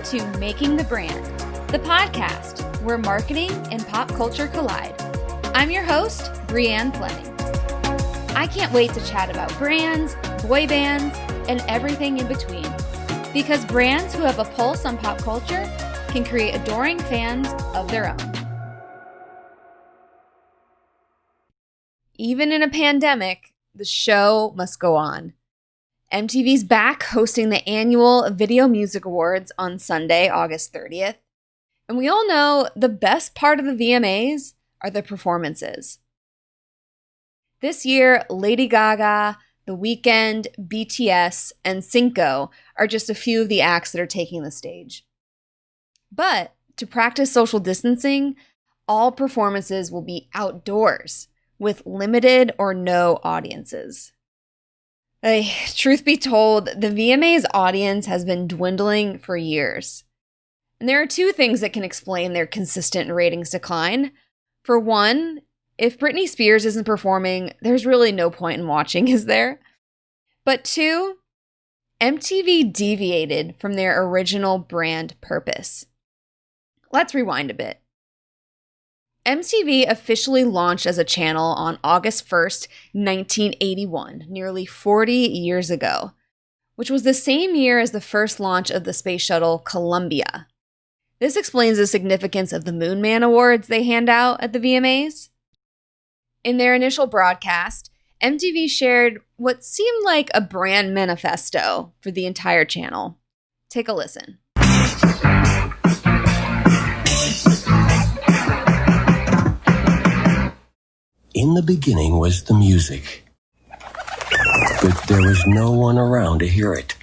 to Making the Brand, the podcast where marketing and pop culture collide. I'm your host, Brianne Fleming. I can't wait to chat about brands, boy bands, and everything in between. Because brands who have a pulse on pop culture can create adoring fans of their own. Even in a pandemic, the show must go on. MTV's back hosting the annual Video Music Awards on Sunday, August 30th. And we all know the best part of the VMAs are the performances. This year, Lady Gaga, The Weeknd, BTS, and Cinco are just a few of the acts that are taking the stage. But to practice social distancing, all performances will be outdoors with limited or no audiences. Truth be told, the VMAs audience has been dwindling for years. And there are two things that can explain their consistent ratings decline. For one, if Britney Spears isn't performing, there's really no point in watching, is there? But two, MTV deviated from their original brand purpose. Let's rewind a bit. MTV officially launched as a channel on August 1st, 1981, nearly 40 years ago, which was the same year as the first launch of the space shuttle Columbia. This explains the significance of the Moon Man Awards they hand out at the VMAs. In their initial broadcast, MTV shared what seemed like a brand manifesto for the entire channel. Take a listen. In the beginning was the music, but there was no one around to hear it.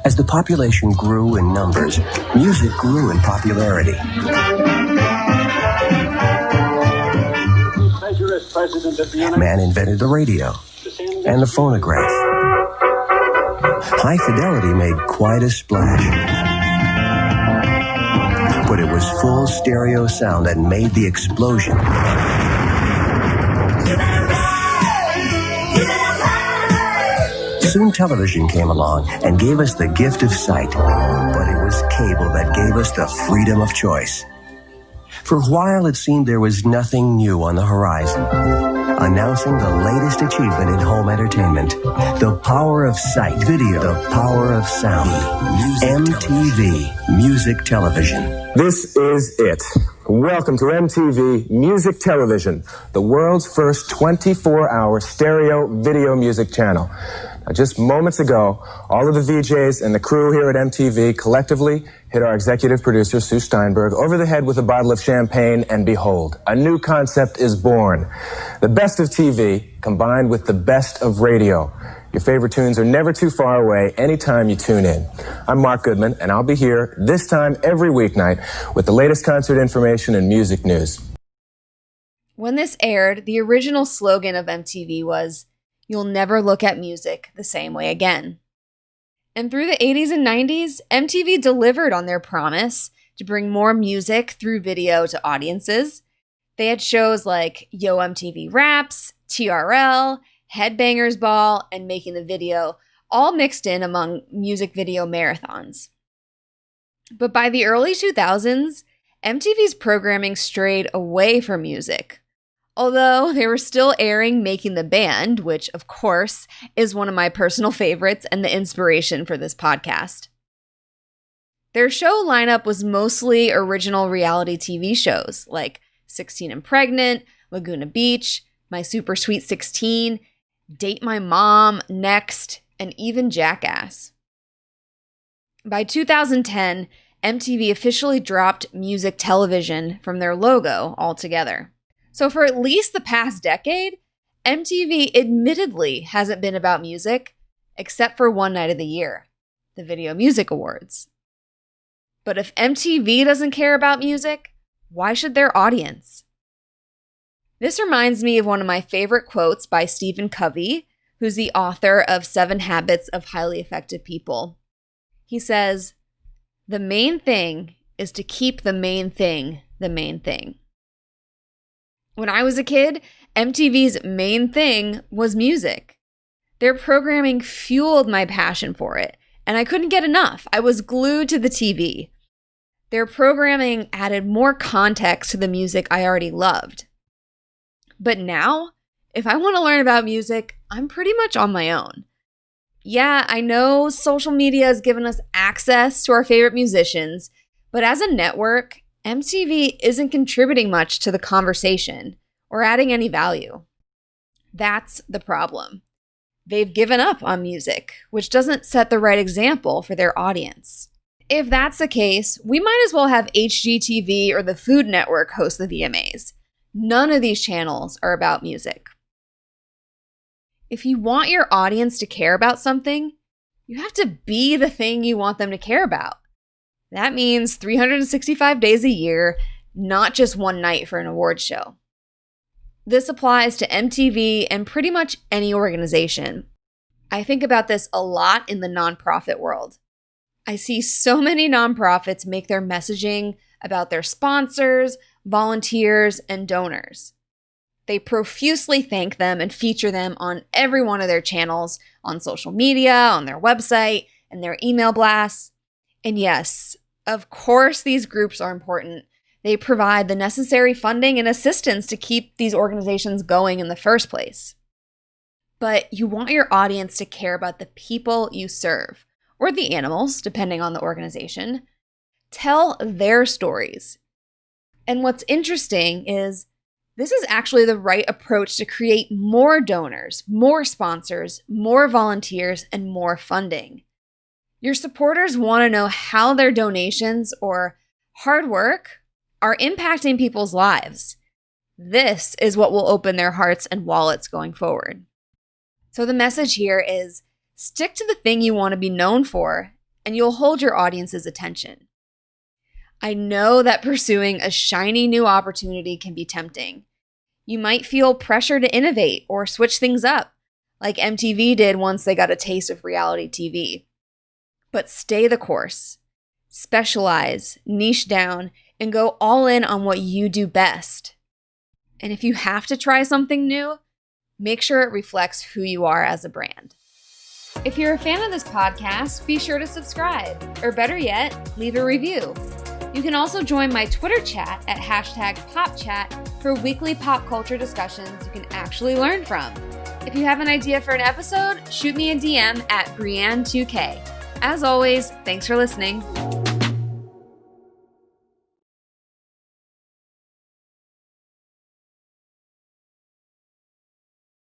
As the population grew in numbers, music grew in popularity. Man invented the radio and the phonograph. High fidelity made quite a splash. But it was full stereo sound that made the explosion. Soon television came along and gave us the gift of sight, but it was cable that gave us the freedom of choice. For a while it seemed there was nothing new on the horizon, announcing the latest achievement in home entertainment, the power of sight, video, the power of sound, MTV Music Television. This is it. Welcome to MTV Music Television, the world's first 24-hour stereo video music channel. Now, just moments ago, all of the VJs and the crew here at MTV collectively hit our executive producer, Sue Steinberg, over the head with a bottle of champagne, and behold, a new concept is born. The best of TV combined with the best of radio. Your favorite tunes are never too far away anytime you tune in. I'm Mark Goodman, and I'll be here this time every weeknight with the latest concert information and music news. When this aired, the original slogan of MTV was, "You'll never look at music the same way again." And through the 80s and 90s, MTV delivered on their promise to bring more music through video to audiences. They had shows like Yo MTV Raps, TRL, Headbangers Ball, and Making the Video, all mixed in among music video marathons. But by the early 2000s, MTV's programming strayed away from music. Although they were still airing Making the Band, which, of course, is one of my personal favorites and the inspiration for this podcast. Their show lineup was mostly original reality TV shows like 16 and Pregnant, Laguna Beach, My Super Sweet 16, Date My Mom, Next, and even Jackass. By 2010, MTV officially dropped music television from their logo altogether. So for at least the past decade, MTV admittedly hasn't been about music, except for one night of the year, the Video Music Awards. But if MTV doesn't care about music, why should their audience? This reminds me of one of my favorite quotes by Stephen Covey, who's the author of 7 Habits of Highly Effective People. He says, "The main thing is to keep the main thing the main thing." When I was a kid, MTV's main thing was music. Their programming fueled my passion for it, and and I couldn't get enough. I was glued to the TV. Their programming added more context to the music I already loved. But now, if I want to learn about music, I'm pretty much on my own. Yeah, I know social media has given us access to our favorite musicians, but as a network, MTV isn't contributing much to the conversation or adding any value. That's the problem. They've given up on music, which doesn't set the right example for their audience. If that's the case, we might as well have HGTV or the Food Network host the VMAs. None of these channels are about music. If you want your audience to care about something, you have to be the thing you want them to care about. That means 365 days a year, not just one night for an awards show. This applies to MTV and pretty much any organization. I think about this a lot in the nonprofit world. I see so many nonprofits make their messaging about their sponsors, volunteers, and donors. They profusely thank them and feature them on every one of their channels, on social media, on their website, and their email blasts. And yes, of course these groups are important. They provide the necessary funding and assistance to keep these organizations going in the first place. But you want your audience to care about the people you serve, or the animals, depending on the organization. Tell their stories. And what's interesting is this is actually the right approach to create more donors, more sponsors, more volunteers, and more funding. Your supporters want to know how their donations or hard work are impacting people's lives. This is what will open their hearts and wallets going forward. So the message here is stick to the thing you want to be known for, and you'll hold your audience's attention. I know that pursuing a shiny new opportunity can be tempting. You might feel pressure to innovate or switch things up, like MTV did once they got a taste of reality TV. But stay the course. Specialize, niche down, and go all in on what you do best. And if you have to try something new, make sure it reflects who you are as a brand. If you're a fan of this podcast, be sure to subscribe, or better yet, leave a review. You can also join my Twitter chat at #PopChat for weekly pop culture discussions you can actually learn from. If you have an idea for an episode, shoot me a DM at Brianne2K. As always, thanks for listening.